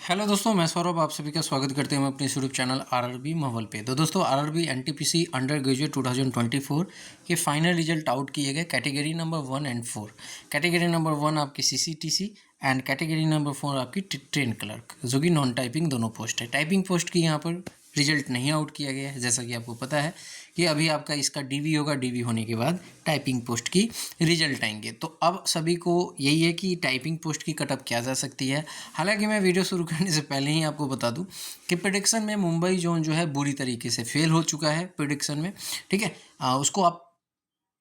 Hello दोस्तों, मैं सौरभ आप सभी का स्वागत करते हैं अपने यूट्यूब चैनल आरआरबी माहौल पे। तो दोस्तों, आरआरबी एनटीपीसी अंडर ग्रेजुएट 2024 के फाइनल रिजल्ट आउट किए गए category number 1 and 4। Category number 1 आपकी सीसीटीसी एंड कैटेगरी नंबर 4 आपकी ट्रेन क्लर्क, जो कि नॉन टाइपिंग दोनों पोस्ट है। टाइपिंग पोस्ट की यहाँ पर रिजल्ट नहीं आउट किया गया है, जैसा कि आपको पता है कि अभी आपका इसका डीवी होगा। डीवी होने के बाद टाइपिंग पोस्ट की रिजल्ट आएंगे। तो अब सभी को यही है कि टाइपिंग पोस्ट की कटअप क्या जा सकती है। हालांकि मैं वीडियो शुरू करने से पहले ही आपको बता दूं कि प्रेडिक्शन में मुंबई जोन जो है बुरी तरीके से फेल हो चुका है प्रेडिक्शन में। ठीक है, उसको आप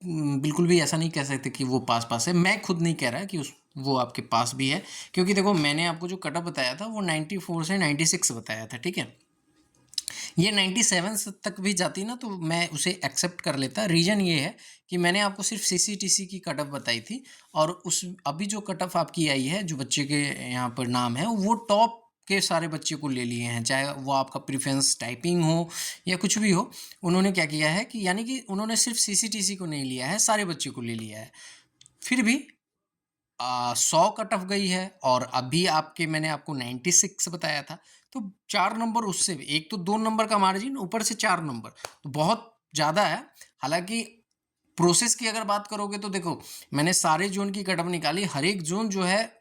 बिल्कुल भी ऐसा नहीं कह सकते कि वो पास है। मैं खुद नहीं कह रहा कि वो आपके पास भी है, क्योंकि देखो मैंने आपको जो कटअप बताया था वो 94 से 96 बताया था। ठीक है, ये 97 तक भी जाती ना तो मैं उसे एक्सेप्ट कर लेता। रीज़न ये है कि मैंने आपको सिर्फ सीसीटीसी की कट ऑफ बताई थी, और उस अभी जो कट ऑफ आपकी आई है, जो बच्चे के यहाँ पर नाम है, वो टॉप के सारे बच्चे को ले लिए हैं, चाहे वो आपका प्रेफरेंस टाइपिंग हो या कुछ भी हो। उन्होंने क्या किया है कि यानी कि उन्होंने सिर्फ सीसीटीसी को नहीं लिया है, सारे बच्चे को ले लिया है। फिर भी 100 कट ऑफ गई है, और अभी आपके मैंने आपको 96 बताया था। तो 4 नंबर उससे भी, एक तो 2 नंबर का मार्जिन, ऊपर से 4 नंबर, तो बहुत ज़्यादा है। हालांकि प्रोसेस की अगर बात करोगे तो देखो, मैंने सारे जोन की कट ऑफ निकाली, हर एक जोन जो है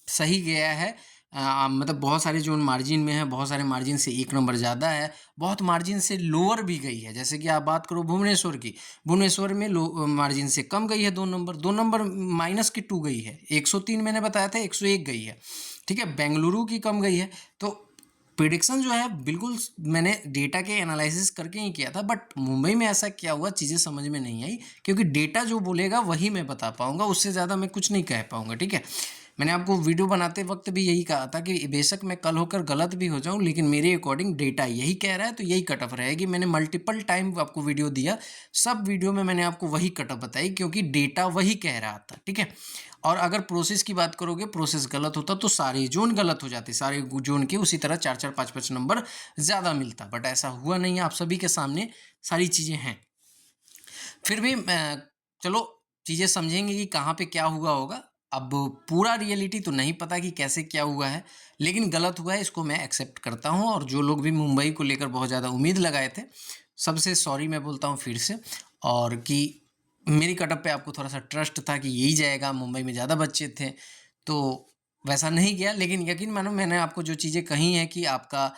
सही गया है। मतलब बहुत सारे जोन मार्जिन में है, बहुत सारे मार्जिन से 1 नंबर ज़्यादा है, बहुत मार्जिन से लोअर भी गई है। जैसे कि आप बात करो भुवनेश्वर की, भुवनेश्वर में लो मार्जिन से कम गई है, 2 नंबर माइनस की 2 गई है। 103 मैंने बताया था, 101 गई है। ठीक है, बेंगलुरु की कम गई है। तो प्रिडिक्शन जो है बिल्कुल मैंने डेटा के एनालिसिस करके ही किया था, बट मुंबई में ऐसा क्या हुआ चीज़ें समझ में नहीं आई, क्योंकि डेटा जो बोलेगा वही मैं बता पाऊंगा, उससे ज़्यादा मैं कुछ नहीं कह पाऊंगा। ठीक है, मैंने आपको वीडियो बनाते वक्त भी यही कहा था कि बेशक मैं कल होकर गलत भी हो जाऊं, लेकिन मेरे अकॉर्डिंग डेटा यही कह रहा है तो यही कट ऑफ रहेगी। मैंने मल्टीपल टाइम आपको वीडियो दिया, सब वीडियो में मैंने आपको वही कट ऑफ बताई, क्योंकि डेटा वही कह रहा था। ठीक है, और अगर प्रोसेस की बात करोगे, प्रोसेस गलत होता तो सारे जोन गलत हो जाते, सारे जोन के उसी तरह 4-4 5-5 नंबर ज़्यादा मिलता, बट ऐसा हुआ नहीं है। आप सभी के सामने सारी चीज़ें हैं। फिर भी चलो चीज़ें समझेंगे कि कहाँ पे क्या हुआ होगा। अब पूरा रियलिटी तो नहीं पता कि कैसे क्या हुआ है, लेकिन गलत हुआ है इसको मैं एक्सेप्ट करता हूँ। और जो लोग भी मुंबई को लेकर बहुत ज़्यादा उम्मीद लगाए थे, सबसे सॉरी मैं बोलता हूँ फिर से। और कि मेरी कटअप पे आपको थोड़ा सा ट्रस्ट था कि यही जाएगा, मुंबई में ज़्यादा बच्चे थे, तो वैसा नहीं गया। लेकिन यकीन मानो मैंने आपको जो चीज़ें कही हैं कि आपका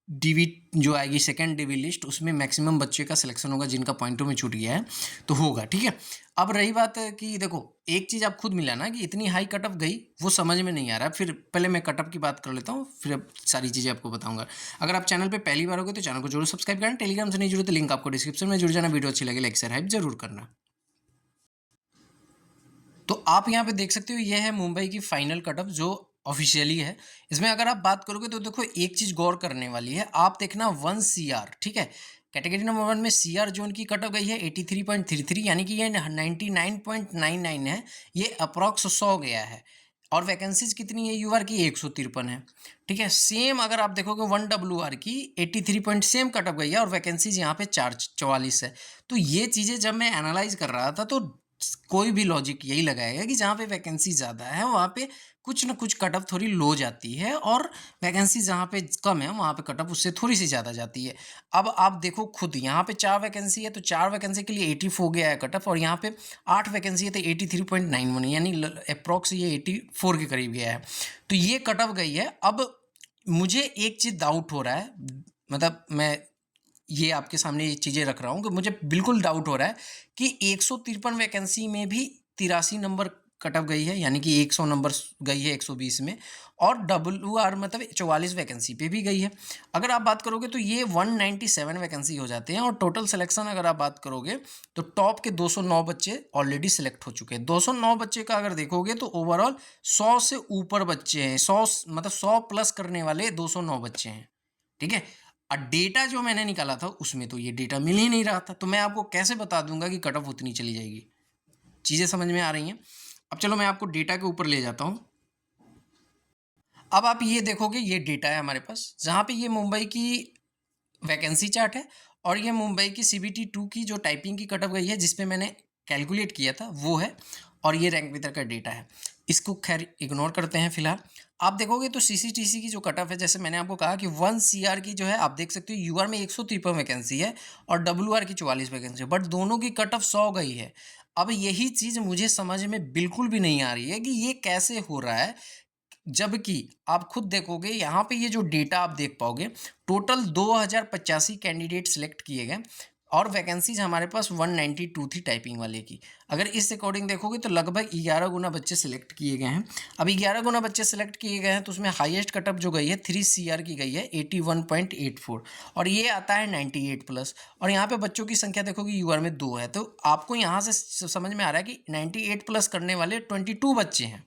डीवी जो आएगी सेकंड डीवी लिस्ट, उसमें मैक्सिमम बच्चे का सिलेक्शन होगा जिनका पॉइंटों में छूट गया है, तो होगा। ठीक है, अब रही बात है कि देखो एक चीज़ आप खुद मिला ना कि इतनी हाई कटअप गई, वो समझ में नहीं आ रहा। फिर पहले मैं कटअप की बात कर लेता हूँ, फिर अब सारी चीज़ें आपको बताऊंगा। अगर आप चैनल पे पहली बार हो गए तो चैनल को जरूर सब्सक्राइब करना, टेलीग्राम से नहीं जुड़े तो लिंक आपको डिस्क्रिप्शन में जुड़ जाना। वीडियो अच्छी लगे लाइक शेयर हाइप जरूर करना। तो आप यहाँ पे देख सकते हो, ये है मुंबई की फाइनल कटअप जो ऑफिशियली है। इसमें अगर आप बात करोगे तो देखो एक चीज गौर करने वाली है, आप देखना 1 CR। ठीक है, कैटेगरी नंबर 1 में CR जोन की कटअप गई है 83.33, यानी कि ये 99.99 है। ये अप्रॉक्स 100 गया है, और वैकेंसीज कितनी है यूआर की? 153 है। ठीक है, सेम अगर आप देखोगे 1WR की 83 पॉइंट सेम कटअप गई है, और वैकेंसीज यहाँ पे 44 है। तो ये चीज़ें जब मैं एनालाइज कर रहा था तो कोई भी लॉजिक यही लगाएगा कि जहाँ पे वैकेंसी ज़्यादा है वहाँ पे कुछ ना कुछ कट ऑफ थोड़ी लो जाती है, और वैकेंसी जहाँ पे कम है वहाँ पे कट ऑफ उससे थोड़ी सी ज़्यादा जाती है। अब आप देखो खुद, यहाँ पे 4 वैकेंसी है तो 4 वैकेंसी के लिए 84 गया है कट ऑफ, और यहाँ पे 8 वैकेंसी है तो 83.91, यानी अप्रॉक्स ये 84 के करीब गया है। तो ये कट ऑफ गई है। अब मुझे एक चीज़ डाउट हो रहा है, मतलब मैं ये आपके सामने ये चीज़ें रख रहा हूँ कि मुझे बिल्कुल डाउट हो रहा है कि 153 वैकेंसी में भी 83 नंबर कट ऑफ गई है, यानी कि 100 नंबर गई है 120 में, और WR मतलब 44 वैकेंसी पे भी गई है। अगर आप बात करोगे तो ये 197 वैकेंसी हो जाते हैं, और टोटल सिलेक्शन अगर आप बात करोगे तो टॉप के 209 बच्चे ऑलरेडी सिलेक्ट हो चुके हैं। 209 बच्चे का अगर देखोगे तो ओवरऑल 100 से ऊपर बच्चे हैं, 100 मतलब 100 प्लस करने वाले 209 बच्चे हैं। ठीक है, और डेटा जो मैंने निकाला था उसमें तो ये डेटा मिल ही नहीं रहा था, तो मैं आपको कैसे बता दूंगा कि कट ऑफ उतनी चली जाएगी। चीज़ें समझ में आ रही हैं? अब चलो मैं आपको डेटा के ऊपर ले जाता हूँ। अब आप ये देखोगे, ये डेटा है हमारे पास जहाँ पे ये मुंबई की वैकेंसी चार्ट है, और ये मुंबई की CBT 2 की जो टाइपिंग की कट ऑफ गई है जिसपे मैंने कैलकुलेट किया था वो है, और ये रैंक वितर का डेटा है। इसको खैर इग्नोर करते हैं फिलहाल। आप देखोगे तो सीसीटीसी की जो कट ऑफ है, जैसे मैंने आपको कहा कि 1 सीआर की जो है, आप देख सकते हो यूआर में 153 वैकेंसी है और डब्ल्यूआर की 44 वैकेंसी है, बट दोनों की कट ऑफ 100 गई है। अब यही चीज़ मुझे समझ में बिल्कुल भी नहीं आ रही है कि ये कैसे हो रहा है, जबकि आप खुद देखोगे यहाँ पे ये जो डेटा आप देख पाओगे, टोटल 2085 कैंडिडेट सिलेक्ट किए गए और वैकेंसीज हमारे पास 192 थी टाइपिंग वाले की। अगर इस अकॉर्डिंग देखोगे तो लगभग 11 गुना बच्चे सिलेक्ट किए गए हैं। अब 11 गुना बच्चे सिलेक्ट किए गए हैं तो उसमें हाईएस्ट कटअप जो गई है 3 सीआर की गई है 81.84 और ये आता है 98 प्लस। और यहाँ पे बच्चों की संख्या देखोगे यूआर में 2 है, तो आपको यहाँ से समझ में आ रहा है कि 98 प्लस करने वाले 22 बच्चे हैं।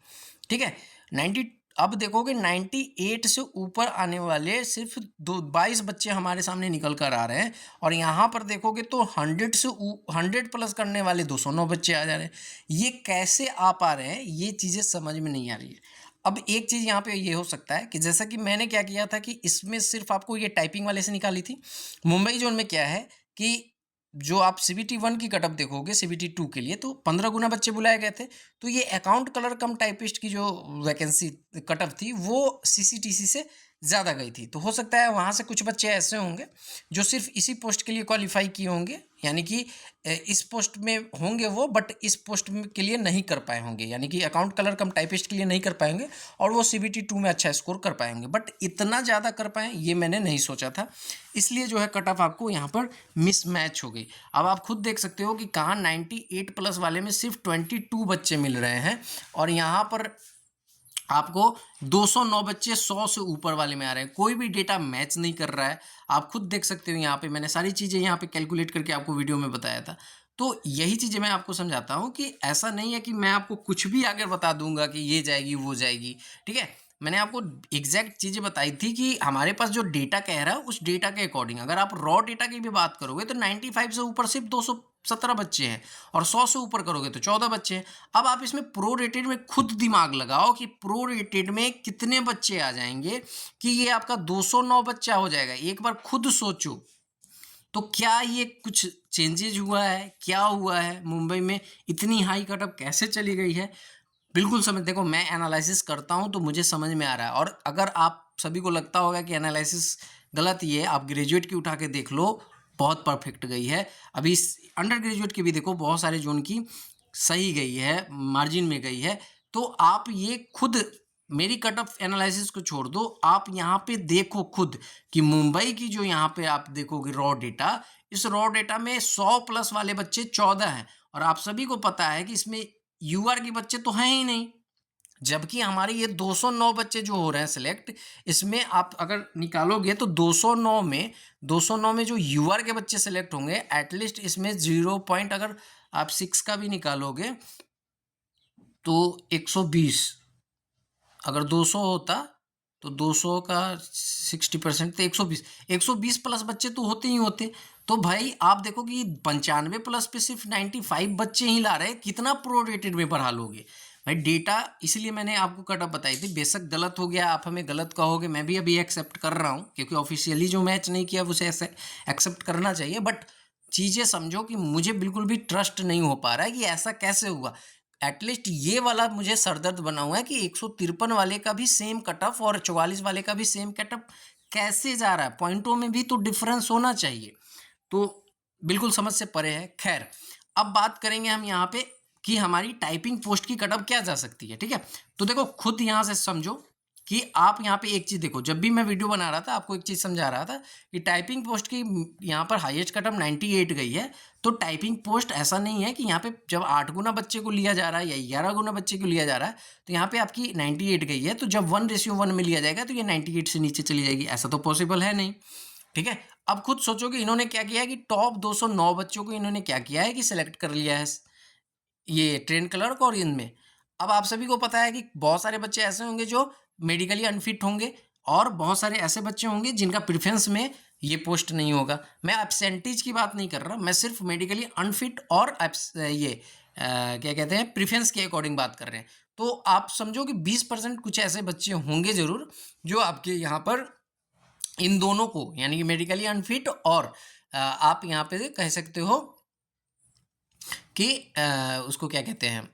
ठीक है, 90। अब देखोगे 98 से ऊपर आने वाले सिर्फ 22 बच्चे हमारे सामने निकल कर आ रहे हैं और यहाँ पर देखोगे तो 100 प्लस करने वाले 209 बच्चे आ जा रहे हैं। ये कैसे आ पा रहे हैं, ये चीज़ें समझ में नहीं आ रही है। अब एक चीज़ यहाँ पे ये हो सकता है कि जैसा कि मैंने क्या किया था कि इसमें सिर्फ आपको ये टाइपिंग वाले से निकाली थी। मुंबई जोन में क्या है कि जो आप सीबीटी 1 की कटअप देखोगे सीबीटी 2 के लिए तो 15 गुना बच्चे बुलाए गए थे। तो ये अकाउंट कलर कम टाइपिस्ट की जो वैकेंसी कटअप थी वो सीसीटीसी से ज़्यादा गई थी। तो हो सकता है वहाँ से कुछ बच्चे ऐसे होंगे जो सिर्फ इसी पोस्ट के लिए क्वालिफाई किए होंगे, यानी कि इस पोस्ट में होंगे वो, बट इस पोस्ट के लिए नहीं कर पाए होंगे, यानी कि अकाउंट कलर कम टाइपिस्ट के लिए नहीं कर पाएंगे और वो सीबीटी 2 में अच्छा स्कोर कर पाएंगे, बट इतना ज़्यादा कर पाएँ ये मैंने नहीं सोचा था। इसलिए जो है कट ऑफ आपको यहाँ पर मिसमैच हो गई। अब आप खुद देख सकते हो कि कहाँ 98 प्लस वाले में सिर्फ 22 बच्चे मिल रहे हैं और यहाँ पर आपको 209 बच्चे 100 से ऊपर वाले में आ रहे हैं। कोई भी डेटा मैच नहीं कर रहा है। आप खुद देख सकते हो, यहाँ पे मैंने सारी चीज़ें यहाँ पे कैलकुलेट करके आपको वीडियो में बताया था। तो यही चीज़ें मैं आपको समझाता हूँ कि ऐसा नहीं है कि मैं आपको कुछ भी आगे बता दूंगा कि ये जाएगी वो जाएगी। ठीक है, मैंने आपको एग्जैक्ट चीज़ें बताई थी कि हमारे पास जो डेटा कह रहा है उस डेटा के अकॉर्डिंग अगर आप रॉ डेटा की भी बात करोगे तो 95 से ऊपर सिर्फ 217 बच्चे हैं और 100 से ऊपर करोगे तो 14 बच्चे हैं। अब आप इसमें प्रो रेटेड में खुद दिमाग लगाओ कि प्रो रेटेड में कितने बच्चे आ जाएंगे कि ये आपका 209 बच्चा हो जाएगा। एक बार खुद सोचो तो क्या ये कुछ चेंजेज हुआ है, क्या हुआ है मुंबई में, इतनी हाई कटअप कैसे चली गई है। बिल्कुल समझ, देखो मैं एनालिसिस करता हूँ तो मुझे समझ में आ रहा है और अगर आप सभी को लगता होगा कि एनालिसिस गलत ही है, आप ग्रेजुएट की उठा के देख लो, बहुत परफेक्ट गई है। अभी अंडर ग्रेजुएट की भी देखो, बहुत सारे जोन की सही गई है, मार्जिन में गई है। तो आप ये खुद मेरी कट ऑफ एनालिसिस को छोड़ दो, आप यहाँ पे देखो खुद कि मुंबई की जो यहाँ पे आप देखोगे रॉ डेटा, इस रॉ डेटा में 100 प्लस वाले बच्चे 14 हैं और आप सभी को पता है कि इसमें यूआर के बच्चे तो हैं ही नहीं। जबकि हमारे ये 209 बच्चे जो हो रहे हैं सिलेक्ट, इसमें आप अगर निकालोगे तो 209 में जो यूआर के बच्चे सिलेक्ट होंगे एटलीस्ट इसमें 0 पॉइंट, अगर आप 6 का भी निकालोगे तो 120, अगर 200 होता तो 200 का 60% तो 120 प्लस बच्चे तो होते ही होते। तो भाई आप देखो कि 95 प्लस पे सिर्फ 95 बच्चे ही ला रहे हैं, कितना प्रो रेटेड में बढ़ा लोगे भाई डेटा। इसलिए मैंने आपको कटअप बताई थी, बेशक गलत हो गया, आप हमें गलत कहोगे, मैं भी अभी एक्सेप्ट कर रहा हूँ क्योंकि ऑफिशियली जो मैच नहीं किया उसे ऐसे एक्सेप्ट करना चाहिए। बट चीज़ें समझो कि मुझे बिल्कुल भी ट्रस्ट नहीं हो पा रहा है कि ऐसा कैसे हुआ। एटलीस्ट ये वाला मुझे सरदर्द बना हुआ है कि 153 वाले का भी सेम कट ऑफ और 44 वाले का भी सेम कट ऑफ कैसे जा रहा है, पॉइंटों में भी तो डिफरेंस होना चाहिए। तो बिल्कुल समझ से परे है। खैर, अब बात करेंगे हम यहाँ पे कि हमारी टाइपिंग पोस्ट की कट ऑफ क्या जा सकती है। ठीक है, तो देखो खुद यहाँ से समझो कि आप यहाँ पे एक चीज़ देखो, जब भी मैं वीडियो बना रहा था आपको एक चीज़ समझा रहा था कि टाइपिंग पोस्ट की यहाँ पर हाईएस्ट कट ऑफ 98 गई है। तो टाइपिंग पोस्ट ऐसा नहीं है कि यहाँ पे जब 8 गुना बच्चे को लिया जा रहा है या 11 गुना बच्चे को लिया जा रहा है तो यहाँ पे आपकी 98 गई है, तो जब 1:1 में लिया जाएगा तो ये 98 से नीचे चली जाएगी, ऐसा तो पॉसिबल है नहीं। ठीक है, अब खुद सोचो कि इन्होंने क्या किया है कि टॉप 209 बच्चों को इन्होंने क्या किया है कि सिलेक्ट कर लिया है ये ट्रेन क्लर्क और इनमें। अब आप सभी को पता है कि बहुत सारे बच्चे ऐसे होंगे जो मेडिकली अनफिट होंगे और बहुत सारे ऐसे बच्चे होंगे जिनका प्रेफरेंस में ये पोस्ट नहीं होगा। मैं एब्सेंटीज की बात नहीं कर रहा, मैं सिर्फ मेडिकली अनफिट और क्या कहते हैं प्रेफरेंस के अकॉर्डिंग बात कर रहे हैं। तो आप समझो कि 20% कुछ ऐसे बच्चे होंगे ज़रूर जो आपके यहाँ पर इन दोनों को, यानी कि मेडिकली अनफिट और आप यहाँ पे कह सकते हो कि उसको क्या कहते हैं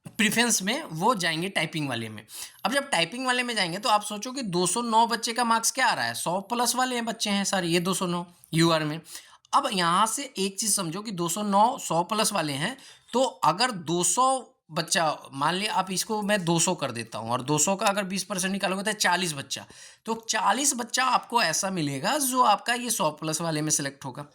प्रीफरेंस में वो जाएंगे टाइपिंग वाले में। अब जब टाइपिंग वाले में जाएंगे तो आप सोचो कि 209 बच्चे का मार्क्स क्या आ रहा है, 100 प्लस वाले हैं बच्चे हैं सारे, ये 209 यूआर में। अब यहाँ से एक चीज़ समझो कि 209 100 प्लस वाले हैं, तो अगर 200 बच्चा, मान लिया आप इसको मैं 200 कर देता हूँ, और 200 का अगर 20% निकालोगे तो 40 बच्चा, तो 40 बच्चा आपको ऐसा मिलेगा जो आपका ये 100 प्लस वाले में सेलेक्ट होगा।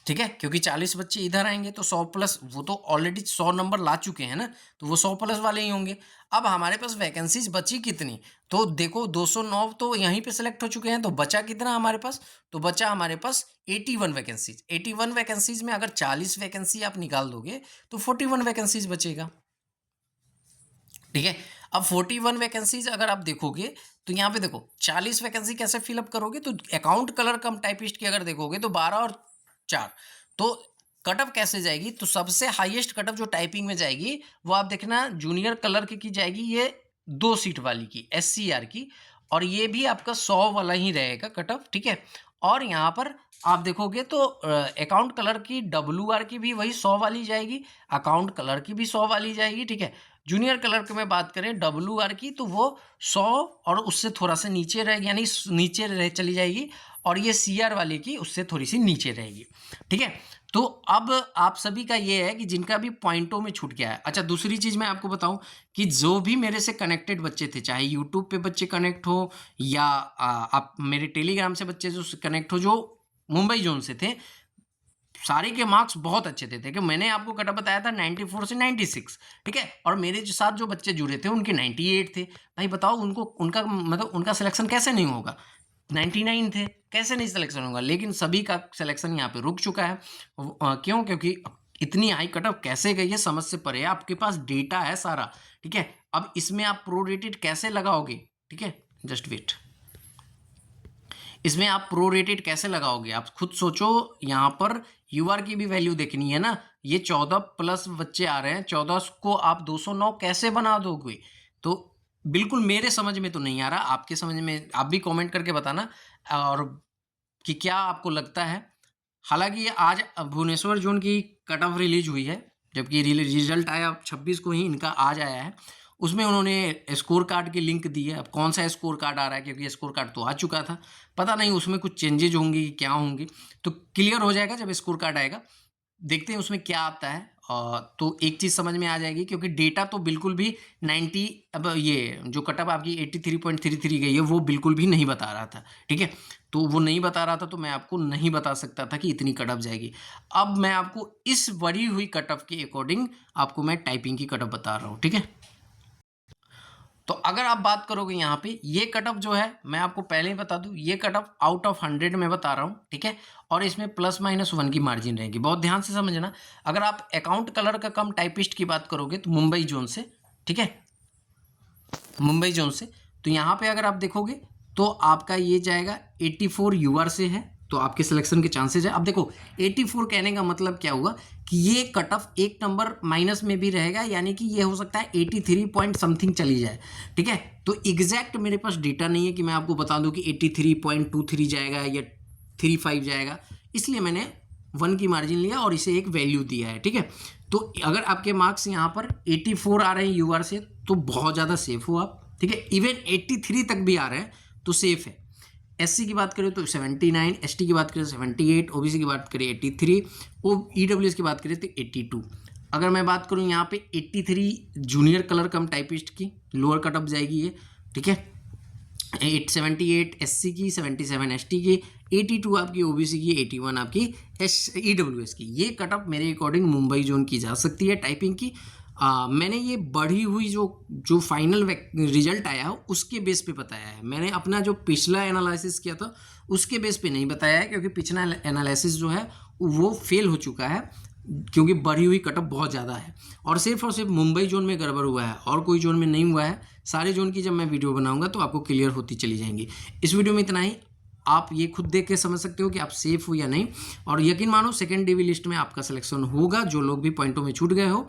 ठीक है, क्योंकि 40 बच्चे इधर आएंगे तो 100 प्लस, वो तो ऑलरेडी 100 नंबर ला चुके हैं ना, तो वो 100 प्लस वाले ही होंगे। अब हमारे पास वैकेंसीज बची कितनी, तो देखो 209 तो यहीं पे सेलेक्ट हो चुके हैं, तो बचा कितना हमारे पास, तो बचा हमारे पास 81 वैकेंसीज। 81 वैकेंसीज में अगर 40 वैकेंसी आप निकाल दोगे तो 41 वैकेंसीज बचेगा। ठीक है, अब 41 वैकेंसीज अगर आप देखोगे तो यहाँ पे देखो 40 वैकेंसी कैसे फिलअप करोगे, तो अकाउंट कलर कम टाइपिस्ट की अगर देखोगे तो 12 और 4, तो कटअप कैसे जाएगी, तो सबसे हाईएस्ट कटअप जो टाइपिंग में जाएगी वो आप देखना जूनियर कलर की जाएगी, ये 2 सीट वाली की SCR की, और ये भी आपका 100 वाला ही रहेगा कटअप। ठीक है, और यहाँ पर आप देखोगे तो अकाउंट कलर की WR की भी वही 100 वाली जाएगी, अकाउंट कलर की भी 100 वाली जाएगी। ठीक है, जूनियर कलर की मैं बात करें WR की, तो वो 100 और उससे थोड़ा सा नीचे रहेगी, यानी नीचे रह चली जाएगी, और ये CR वाले की उससे थोड़ी सी नीचे रहेगी। ठीक है, तो अब आप सभी का ये है कि जिनका भी पॉइंटों में छूट गया है। अच्छा, दूसरी चीज़ मैं आपको बताऊं कि जो भी मेरे से कनेक्टेड बच्चे थे, चाहे यूट्यूब पे बच्चे कनेक्ट हो या आप मेरे टेलीग्राम से बच्चे जो कनेक्ट हो, जो मुंबई जोन से थे, सारे के मार्क्स बहुत अच्छे थे। देखिए मैंने आपको कटअप बताया था 94 से 96। ठीक है, और मेरे साथ जो बच्चे जुड़े थे उनके 98 थे। भाई बताओ उनको, उनका मतलब उनका सिलेक्शन कैसे नहीं होगा, 99 थे, कैसे नहीं सिलेक्शन होगा, लेकिन सभी का सिलेक्शन यहाँ पे रुक चुका है। क्यों, क्योंकि इतनी हाई कटअप कैसे गई है समझ से परे है, आपके पास डेटा है सारा। ठीक है, अब इसमें आप प्रोरेटेड कैसे लगाओगे, ठीक है, जस्ट वेट, इसमें आप प्रोरेटेड कैसे लगाओगे आप खुद सोचो। यहाँ पर यूआर की भी वैल्यू देखनी है ना, ये 14 प्लस बच्चे आ रहे हैं, 14 को आप 209 कैसे बना दोगे, तो बिल्कुल मेरे समझ में तो नहीं आ रहा, आपके समझ में आप भी कमेंट करके बताना और कि क्या आपको लगता है। हालांकि ये आज भुवनेश्वर जोन की कट ऑफ रिलीज हुई है, जबकि रिजल्ट आया 26 को ही, इनका आज आया है। उसमें उन्होंने स्कोर कार्ड की लिंक दी है। अब कौन सा स्कोर कार्ड आ रहा है, क्योंकि स्कोर कार्ड तो आ चुका था, पता नहीं उसमें कुछ चेंजेज होंगे कि क्या होंगे, तो क्लियर हो जाएगा जब स्कोर कार्ड आएगा। देखते हैं उसमें क्या आता है, तो एक चीज़ समझ में आ जाएगी, क्योंकि डेटा तो बिल्कुल भी 90, अब ये जो कटअप आपकी 83.33 गई है वो बिल्कुल भी नहीं बता रहा था। ठीक है, तो वो नहीं बता रहा था, तो मैं आपको नहीं बता सकता था कि इतनी कटअप जाएगी। अब मैं आपको इस बढ़ी हुई कटअप के अकॉर्डिंग आपको मैं टाइपिंग की कटअप बता रहा हूँ। ठीक है, तो अगर आप बात करोगे यहाँ पे, ये कटअप जो है मैं आपको पहले ही बता दूं, ये कटअप आउट ऑफ 100 में बता रहा हूँ। ठीक है, और इसमें +-1 की मार्जिन रहेगी, बहुत ध्यान से समझना। अगर आप अकाउंट कलर का कम टाइपिस्ट की बात करोगे तो मुंबई जोन से, ठीक है, मुंबई जोन से, तो यहाँ पे अगर आप देखोगे तो आपका ये जाएगा 84 यूआर से है, तो आपके सिलेक्शन के चांसेस है। अब देखो 84 कहने का मतलब क्या हुआ कि ये कट ऑफ एक नंबर माइनस में भी रहेगा, यानी कि ये हो सकता है 83 पॉइंट समथिंग चली जाए। ठीक है, तो एग्जैक्ट मेरे पास डेटा नहीं है कि मैं आपको बता दूं कि 83.23 जाएगा या 35 जाएगा, इसलिए मैंने 1 की मार्जिन लिया और इसे एक वैल्यू दिया है। ठीक है, तो अगर आपके मार्क्स यहाँ पर 84 आ रहे हैं यूआर से तो बहुत ज़्यादा सेफ हो आप। ठीक है, इवन 83 तक भी आ रहे हैं तो सेफ है। SC की बात करें तो 79, ST की बात करें तो 78, OBC की बात करें 83, EWS की बात करें तो 82। अगर मैं बात करूं यहाँ पे 83 जूनियर कलर कम टाइपिस्ट की लोअर कट ऑफ जाएगी ये। ठीक है, 78 SC की, 77 ST की, 82 आपकी OBC की, 81 आपकी EWS की। ये कट ऑफ मेरे अकॉर्डिंग मुंबई जोन की जा सकती है टाइपिंग की। मैंने ये बढ़ी हुई जो फाइनल रिजल्ट आया है उसके बेस पे बताया है, मैंने अपना जो पिछला एनालिसिस किया था उसके बेस पे नहीं बताया है, क्योंकि पिछला एनालिसिस जो है वो फेल हो चुका है, क्योंकि बढ़ी हुई कटअप बहुत ज़्यादा है और सिर्फ मुंबई जोन में गड़बड़ हुआ है और कोई जोन में नहीं हुआ है। सारे जोन की जब मैं वीडियो बनाऊंगा तो आपको क्लियर होती चली जाएंगी। इस वीडियो में इतना ही, आप ये खुद देख के समझ सकते हो कि आप सेफ हो या नहीं, और यकीन मानो सेकेंड DV लिस्ट में आपका सिलेक्शन होगा। जो लोग भी पॉइंटों में छूट गए हो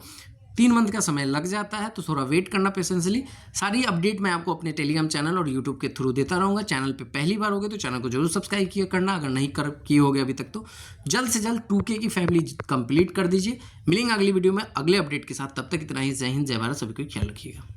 3 मंथ का समय लग जाता है, तो थोड़ा वेट करना पेशेंसली। सारी अपडेट मैं आपको अपने टेलीग्राम चैनल और यूट्यूब के थ्रू देता रहूँगा। चैनल पे पहली बार हो गए तो चैनल को जरूर सब्सक्राइब किया करना, अगर नहीं कर किए हो गए अभी तक तो जल्द से जल्द 2K की फैमिली कंप्लीट कर दीजिए। मिलेंगे अगली वीडियो में अगले अपडेट के साथ, तब तक इतना ही। जय हिंद, जय भारत, सभी को ख्याल रखिएगा।